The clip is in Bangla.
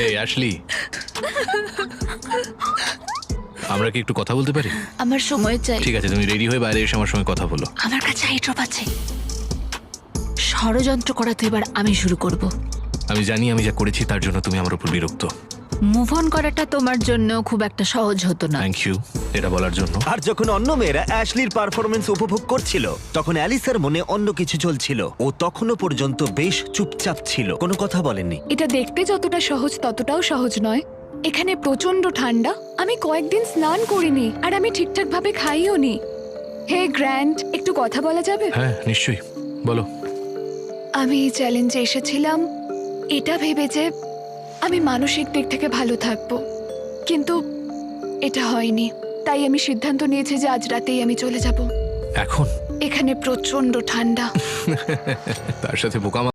এই অ্যাশলি, আমরা কি একটু কথা বলতে পারি? আমার সময় চাই। ঠিক আছে, তুমি রেডি হয়ে বাইরে এসে আমার সঙ্গে কথা বলো। আমার কাছে আই ড্রপ আছে। ষড়যন্ত্র করা তো এবার আমি শুরু করব। আমি জানি আমি যা করেছি তার জন্য তুমি আমার উপর বিরক্ত। মুভ অন করাটা তোমার জন্য খুব একটা সহজ হতো না। থ্যাংক ইউ এটা বলার জন্য। আর যখন অন্য মেয়েরা অ্যাশলির পারফরমেন্স উপভোগ করছিল, তখন অ্যালিসের মনে অন্য কিছু চলছিল। ও তখনও পর্যন্ত বেশ চুপচাপ ছিল, কোনো কথা বলেননি। এটা দেখতে যতটা সহজ ততটাও সহজ নয়। এখানে প্রচন্ড ঠান্ডা, আমি কয়েকদিন স্নান করিনি, আর আমি ঠিকঠাক ভাবে খাইও নি। হে গ্র্যান্ট, একটু কথা বলা যাবে? হ্যাঁ নিশ্চয়ই, বলো। আমি এই চ্যালেঞ্জে এসেছিলাম এটা ভেবে যে আমি মানসিক দিক থেকে ভালো থাকবো, কিন্তু এটা হয়নি। তাই আমি সিদ্ধান্ত নিয়েছি যে আজ রাতেই আমি চলে যাব। এখন এখানে প্রচন্ড ঠান্ডা। তার সাথে বোকা